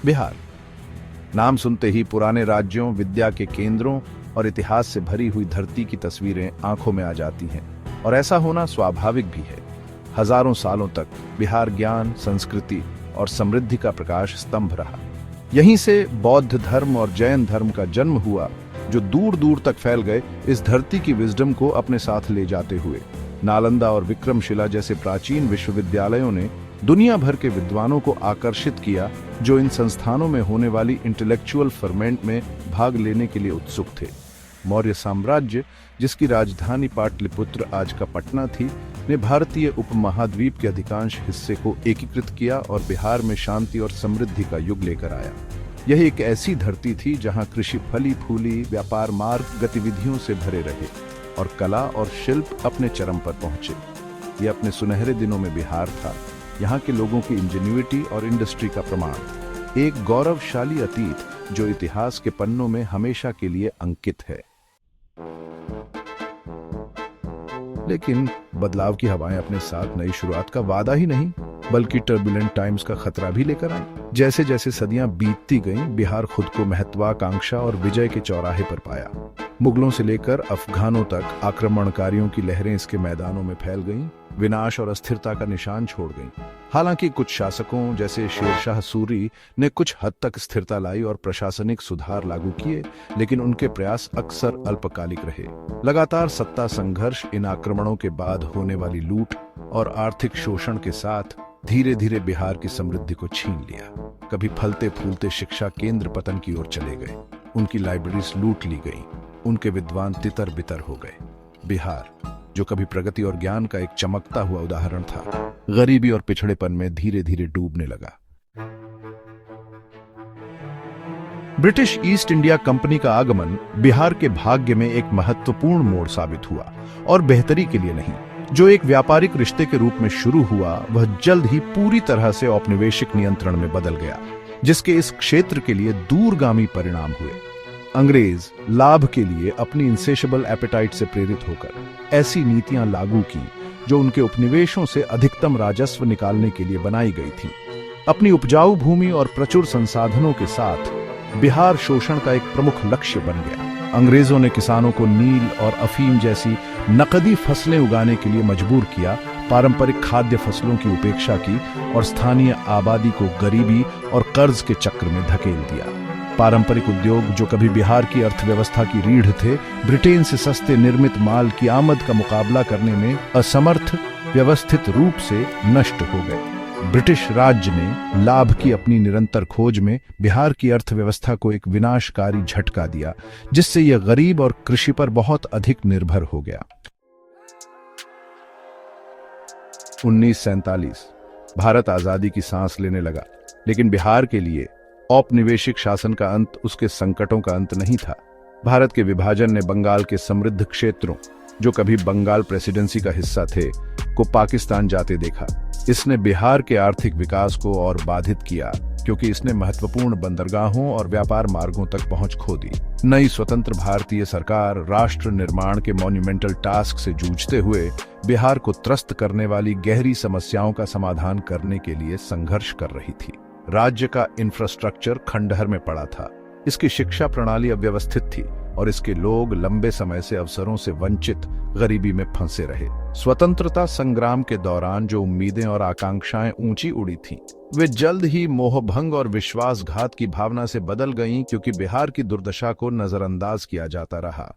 बिहार नाम सुनते ही पुराने राज्यों, विद्या के केंद्रों और इतिहास से भरी हुई धरती की तस्वीरें आंखों में आ जाती हैं, और ऐसा होना स्वाभाविक भी है। हजारों सालों तक बिहार ज्ञान, संस्कृति और समृद्धि का प्रकाश स्तंभ रहा। यहीं से बौद्ध धर्म और जैन धर्म का जन्म हुआ, जो दूर दूर तक फैल गए, इस धरती की विजडम को अपने साथ ले जाते हुए। नालंदा और विक्रमशिला जैसे प्राचीन विश्वविद्यालयों ने दुनिया भर के विद्वानों को आकर्षित किया, जो इन संस्थानों में होने वाली इंटेलेक्चुअल फर्मेंट में भाग लेने के लिए उत्सुक थे। मौर्य साम्राज्य, जिसकी राजधानी पाटलिपुत्र आज का पटना थी, ने भारतीय उपमहाद्वीप के अधिकांश हिस्से को एकीकृत किया और बिहार में शांति और समृद्धि का युग लेकर आया। यह एक ऐसी धरती थी जहां कृषि फली फूली, व्यापार मार्ग गतिविधियों से भरे रहे और कला और शिल्प अपने चरम पर पहुंचे। यह अपने सुनहरे दिनों में बिहार था, यहाँ के लोगों की इंजेन्युइटी और इंडस्ट्री का प्रमाण, एक गौरवशाली अतीत जो इतिहास के पन्नों में हमेशा के लिए अंकित है। लेकिन बदलाव की हवाएं अपने साथ नई शुरुआत का वादा ही नहीं, बल्कि टर्बुलेंट टाइम्स का खतरा भी लेकर आई। जैसे जैसे सदियां बीतती गईं, बिहार खुद को महत्वाकांक्षा और विजय के चौराहे पर पाया। मुगलों से लेकर अफगानों तक आक्रमणकारियों की लहरें इसके मैदानों में फैल गईं, विनाश और अस्थिरता का निशान छोड़ गईं। हालांकि कुछ शासकों जैसे शेरशाह सूरी ने कुछ हद तक स्थिरता लाई और प्रशासनिक सुधार लागू किए, लेकिन उनके प्रयास अक्सर अल्पकालिक रहे। लगातार सत्ता संघर्ष, इन आक्रमणों के बाद होने वाली लूट और आर्थिक शोषण के साथ धीरे धीरे बिहार की समृद्धि को छीन लिया। कभी फलते फूलते शिक्षा केंद्र पतन की ओर चले गए, उनकी लाइब्रेरीज लूट ली गई, उनके विद्वान तितर बितर हो गए। बिहार, जो कभी प्रगति और ज्ञान का एक चमकता हुआ उदाहरण था, गरीबी और पिछड़ेपन में धीरे धीरे डूबने लगा। ब्रिटिश ईस्ट इंडिया कंपनी का आगमन बिहार के भाग्य में एक महत्वपूर्ण मोड़ साबित हुआ, और बेहतरी के लिए नहीं। जो एक व्यापारिक रिश्ते के रूप में शुरू हुआ, वह जल्द ही पूरी तरह से औपनिवेशिक नियंत्रण में बदल गया, जिसके इस क्षेत्र के लिए दूरगामी परिणाम हुए। अंग्रेज लाभ के लिए अपनी इंसेशबल एपेटाइट से प्रेरित होकर ऐसी नीतियां लागू की जो उनके उपनिवेशों से अधिकतम राजस्व निकालने के लिए बनाई गई थी। अपनी उपजाऊ भूमि और प्रचुर संसाधनों के साथ बिहार शोषण का एक प्रमुख लक्ष्य बन गया। अंग्रेजों ने किसानों को नील और अफीम जैसी नकदी फसलें उगाने के लिए मजबूर किया, पारंपरिक खाद्य फसलों की उपेक्षा की और स्थानीय आबादी को गरीबी और कर्ज के चक्र में धकेल दिया। पारंपरिक उद्योग, जो कभी बिहार की अर्थव्यवस्था की रीढ़ थे, ब्रिटेन से सस्ते निर्मित माल की आमद का मुकाबला करने में असमर्थ व्यवस्थित रूप से नष्ट हो गए। ब्रिटिश राज्य ने लाभ की अपनी निरंतर खोज में बिहार की अर्थव्यवस्था को एक विनाशकारी झटका दिया, जिससे यह गरीब और कृषि पर बहुत अधिक निर्भर हो गया। 1947 भारत आजादी की सांस लेने लगा, लेकिन बिहार के लिए औपनिवेशिक शासन का अंत उसके संकटों का अंत नहीं था। भारत के विभाजन ने बंगाल के समृद्ध क्षेत्रों, जो कभी बंगाल प्रेसिडेंसी का हिस्सा थे, को पाकिस्तान जाते देखा। इसने बिहार के आर्थिक विकास को और बाधित किया, क्योंकि इसने महत्वपूर्ण बंदरगाहों और व्यापार मार्गों तक पहुंच खो दी। नई स्वतंत्र भारतीय सरकार राष्ट्र निर्माण के मॉन्यूमेंटल टास्क से जूझते हुए बिहार को त्रस्त करने वाली गहरी समस्याओं का समाधान करने के लिए संघर्ष कर रही थी। राज्य का इंफ्रास्ट्रक्चर खंडहर में पड़ा था, इसकी शिक्षा प्रणाली अव्यवस्थित थी और इसके लोग लंबे समय से अवसरों से वंचित गरीबी में फंसे रहे। स्वतंत्रता संग्राम के दौरान जो उम्मीदें और आकांक्षाएं ऊंची उड़ी थीं, वे जल्द ही मोहभंग और विश्वासघात की भावना से बदल गईं, क्योंकि बिहार की दुर्दशा को नजरअंदाज किया जाता रहा।